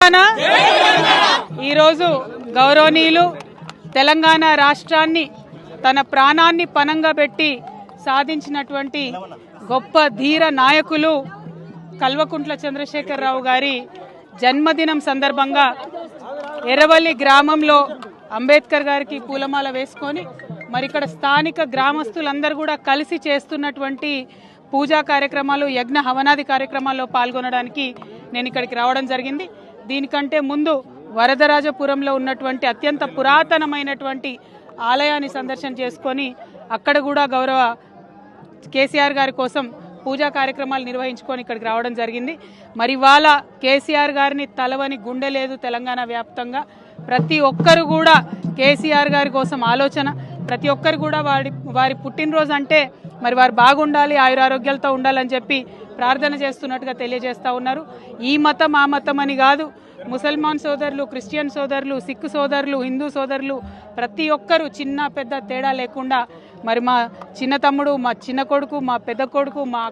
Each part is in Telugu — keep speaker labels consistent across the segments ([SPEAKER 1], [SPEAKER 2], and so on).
[SPEAKER 1] తెలంగాణ ఈరోజు గౌరవనీయులు తెలంగాణ రాష్ట్రాన్ని తన ప్రాణాన్ని పణంగా పెట్టి సాధించినటువంటి గొప్ప ధీర నాయకులు కల్వకుంట్ల చంద్రశేఖరరావు గారి జన్మదినం సందర్భంగా ఎర్రవల్లి గ్రామంలో అంబేద్కర్ గారికి పూలమాల వేసుకొని మరి ఇక్కడ స్థానిక గ్రామస్తులందరూ కూడా కలిసి చేస్తున్నటువంటి పూజా కార్యక్రమాలు యజ్ఞ హవనాది కార్యక్రమాల్లో పాల్గొనడానికి నేను ఇక్కడికి రావడం జరిగింది. దీనికంటే ముందు వరదరాజపురంలో ఉన్నటువంటి అత్యంత పురాతనమైనటువంటి ఆలయాన్ని సందర్శన చేసుకొని అక్కడ కూడా గౌరవ కేసీఆర్ గారి కోసం పూజా కార్యక్రమాలు నిర్వహించుకొని ఇక్కడికి రావడం జరిగింది. మరి ఇవాళ కేసీఆర్ గారిని తలవని గుండె లేదు తెలంగాణ వ్యాప్తంగా. ప్రతి ఒక్కరు కూడా కేసీఆర్ గారి కోసం ఆలోచన, ప్రతి ఒక్కరు కూడా వారి పుట్టినరోజు అంటే మరి వారు బాగుండాలి, ఆయురారోగ్యాలతో ఉండాలని చెప్పి ప్రార్థన చేస్తున్నట్టుగా తెలియజేస్తూ ఉన్నారు. ఈ మతం ఆ మతం అని కాదు, ముసల్మాన్ సోదరులు, క్రిస్టియన్ సోదరులు, సిక్ సోదరులు, హిందూ సోదరులు ప్రతి ఒక్కరు చిన్న పెద్ద తేడా లేకుండా మరి మా చిన్న తమ్ముడు, మా చిన్న కొడుకు, మా పెద్ద కొడుకు, మా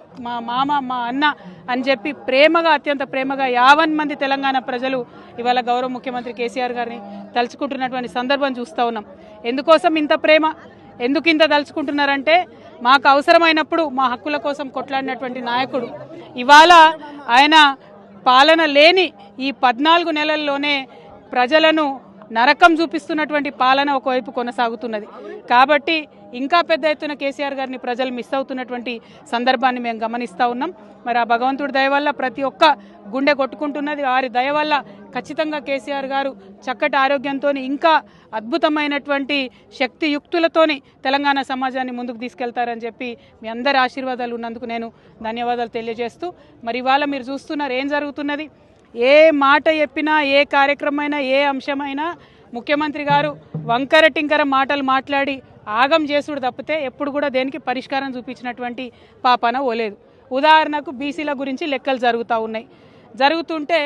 [SPEAKER 1] మామ, మా అన్న అని చెప్పి ప్రేమగా, అత్యంత ప్రేమగా 50 మంది తెలంగాణ ప్రజలు ఇవాళ గౌరవ ముఖ్యమంత్రి కేసీఆర్ గారిని తలుచుకుంటున్నటువంటి సందర్భం చూస్తూ ఉన్నాం. ఎందుకోసం ఇంత ప్రేమ, ఎందుకు ఇంత తలుచుకుంటున్నారంటే మాకు అవసరమైనప్పుడు మా హక్కుల కోసం కొట్లాడినటువంటి నాయకుడు. ఇవాళ ఆయన పాలన లేని ఈ 14 నెలల్లోనే ప్రజలను నరకం చూపిస్తున్నటువంటి పాలన ఒకవైపు కొనసాగుతున్నది. కాబట్టి ఇంకా పెద్ద ఎత్తున కేసీఆర్ గారిని ప్రజలు మిస్ అవుతున్నటువంటి సందర్భాన్ని మేము గమనిస్తూ ఉన్నాం. మరి ఆ భగవంతుడి దయ వల్ల ప్రతి ఒక్క గుండె కొట్టుకుంటున్నది. వారి దయ వల్ల ఖచ్చితంగా కేసీఆర్ గారు చక్కటి ఆరోగ్యంతో ఇంకా అద్భుతమైనటువంటి శక్తియుక్తులతోని తెలంగాణ సమాజాన్ని ముందుకు తీసుకెళ్తారని చెప్పి మీ అందరి ఆశీర్వాదాలు ఉన్నందుకు నేను ధన్యవాదాలు తెలియజేస్తూ, మరి ఇవాళ మీరు చూస్తున్నారు ఏం జరుగుతున్నది. ఏ మాట చెప్పినా, ఏ కార్యక్రమమైనా, ఏ అంశమైనా ముఖ్యమంత్రి గారు వంకర టింకర మాటలు మాట్లాడి ఆగం చేసుడు తప్పితే ఎప్పుడు కూడా దేనికి పరిష్కారం చూపించినటువంటి పాపన ఓలేదు. ఉదాహరణకు బీసీల గురించి లెక్కలు జరుగుతుంటే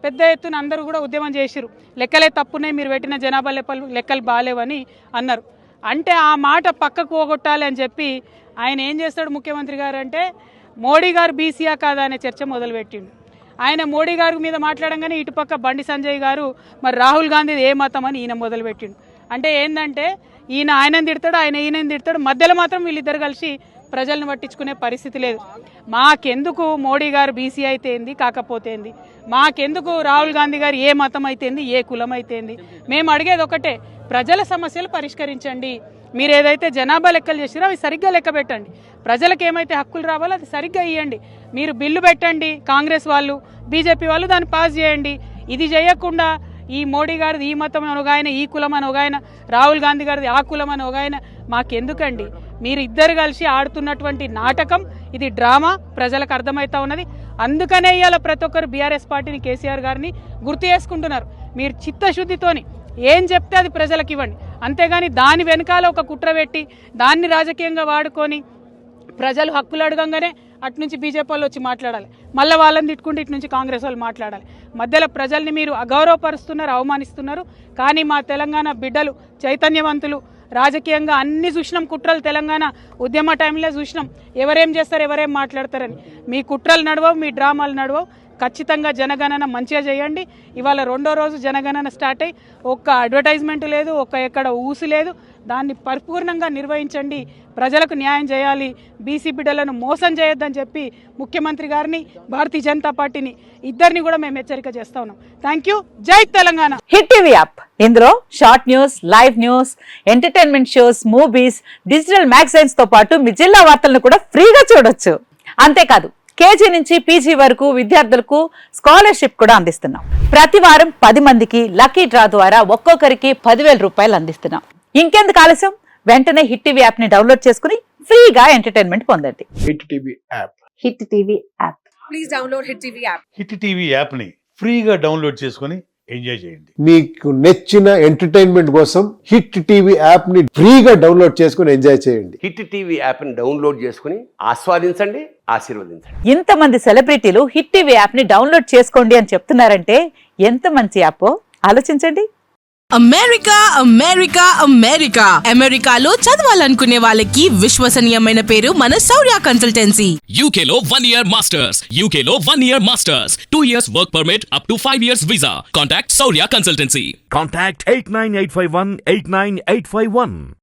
[SPEAKER 1] పెద్ద ఎత్తున అందరూ కూడా ఉద్యమం చేసిరు. లెక్కలే తప్పున్నాయి, మీరు పెట్టిన జనాభా లెక్కలు బాగాలేవని అన్నారు. అంటే ఆ మాట పక్కకు పోగొట్టాలి అని చెప్పి ఆయన ఏం చేస్తాడు ముఖ్యమంత్రి గారు అంటే, మోడీ గారు బీసీయా కాదా అనే చర్చ మొదలుపెట్టిండు. ఆయన మోడీ గారి మీద మాట్లాడంగానే ఇటుపక్క బండి సంజయ్ గారు మరి రాహుల్ గాంధీ ఏ మతం అని ఈయన మొదలుపెట్టిండు. అంటే ఏంటంటే ఈయన ఆయనని తిడతాడు, ఆయన ఈయనని తిడతాడు, మధ్యలో మాత్రం వీళ్ళిద్దరు కలిసి ప్రజలను పట్టించుకునే పరిస్థితి లేదు. మాకెందుకు మోడీ గారు బీసీ అయితే ఏంది, కాకపోతే ఏంది, మాకెందుకు రాహుల్ గాంధీ గారు ఏ మతం అయితేంది, ఏ కులం అయితేంది, మేము అడిగేది ఒకటే, ప్రజల సమస్యలు పరిష్కరించండి. మీరు ఏదైతే జనాభా లెక్కలు చేసిరో అవి సరిగ్గా లెక్క పెట్టండి. ప్రజలకు ఏమైతే హక్కులు రావాలో అది సరిగ్గా ఇవ్వండి. మీరు బిల్లు పెట్టండి, కాంగ్రెస్ వాళ్ళు, బీజేపీ వాళ్ళు దాన్ని పాస్ చేయండి. ఇది చేయకుండా ఈ మోడీ గారిది ఈ మతం అని ఒక ఆయన, ఈ కులం అని ఒక ఆయన, రాహుల్ గాంధీ గారిది ఆ కులం అని ఒక ఆయన, మాకెందుకండి? మీరు ఇద్దరు కలిసి ఆడుతున్నటువంటి నాటకం, ఇది డ్రామా ప్రజలకు అర్థమవుతా ఉన్నది. అందుకనే ఇవాళ ప్రతి ఒక్కరు బీఆర్ఎస్ పార్టీని, కేసీఆర్ గారిని గుర్తు చేసుకుంటున్నారు. మీరు చిత్తశుద్ధితోని ఏం చెప్తే అది ప్రజలకు ఇవ్వండి, అంతేగాని దాని వెనకాల ఒక కుట్ర పెట్టి దాన్ని రాజకీయంగా వాడుకొని ప్రజలు హక్కులు అడగంగానే అటు నుంచి బీజేపీ వాళ్ళు వచ్చి మాట్లాడాలి, మళ్ళీ వాళ్ళని తిట్టుకుంటే ఇటు నుంచి కాంగ్రెస్ వాళ్ళు మాట్లాడాలి. మధ్యలో ప్రజల్ని మీరు అగౌరవపరుస్తున్నారు, అవమానిస్తున్నారు. కానీ మా తెలంగాణ బిడ్డలు చైతన్యవంతులు, రాజకీయంగా అన్ని చూసినాం కుట్రలు. తెలంగాణ ఉద్యమ టైంలో చూసినాం ఎవరేం చేస్తారు, ఎవరేం మాట్లాడతారని. మీ కుట్రలు నడవవు, మీ డ్రామాలు నడవవు. ఖచ్చితంగా జనగణన మంచిగా చేయండి. ఇవాళ 2వ రోజు జనగణన స్టార్ట్ అయ్యి ఒక్క అడ్వర్టైజ్మెంట్ లేదు, ఎక్కడ ఊసు లేదు. దాన్ని పరిపూర్ణంగా నిర్వహించండి, ప్రజలకు న్యాయం చేయాలి, బీసీ బిడ్డలను మోసం చేయొద్దని చెప్పి ముఖ్యమంత్రి గారిని, భారతీయ జనతా పార్టీని ఇద్దరిని కూడా మేము హెచ్చరిక చేస్తా ఉన్నాం. Thank you. జై తెలంగాణ.
[SPEAKER 2] హిట్ టీవీ యాప్, ఇందులో short news, live news, entertainment shows, movies, digital magazines తో పాటు మీ జిల్లా వార్తలను కూడా ఫ్రీగా చూడొచ్చు. అంతేకాదు కేజీ నుంచి పీజీ వరకు విద్యార్థులకు స్కాలర్షిప్ కూడా అందిస్తున్నాం. ప్రతి వారం 10 మందికి లక్కీ డ్రా ద్వారా ఒక్కొక్కరికి 10,000 రూపాయలు అందిస్తున్నాం. ఇంకెందుకు ఆలస్యం, వెంటనే హిట్ టీవీ యాప్ ని డౌన్లోడ్ చేసుకుని ఫ్రీగా ఎంటర్టైన్మెంట్ పొందండి.
[SPEAKER 3] Hit TV app.
[SPEAKER 2] Hit TV app.
[SPEAKER 4] Please download hit TV app.
[SPEAKER 5] Hit TV app ని ఫ్రీగా డౌన్లోడ్ చేసుకుని ఎంజాయ్ చేయండి.
[SPEAKER 3] మీకు నచ్చిన ఎంటర్టైన్మెంట్ కోసం హిట్ టీవీ యాప్ ని ఫ్రీగా డౌన్లోడ్ చేసుకుని ఎంజాయ్ చేయండి.
[SPEAKER 6] హిట్ టీవీ యాప్ ని డౌన్లోడ్ చేసుకుని ఆస్వాదించండి, ఆశీర్వదించండి.
[SPEAKER 2] ఇంతమంది సెలబ్రిటీలు హిట్ టీవీ యాప్ ని డౌన్లోడ్ చేసుకోండి అని చెప్తున్నారంటే ఎంత మంచి యాప్ ఆలోచించండి.
[SPEAKER 7] అమెరికా అమెరికా అమెరికా అమెరికాలో చదవాలనుకునే వాళ్ళకి విశ్వసనీయమైన పేరు మన శౌర్య కన్సల్టెన్సీ.
[SPEAKER 8] UK లో 1 year masters. UK లో 1 year masters. 2 years work permit up to 5 years visa. Contact Saurya Consultancy.
[SPEAKER 9] Contact 89851 89851.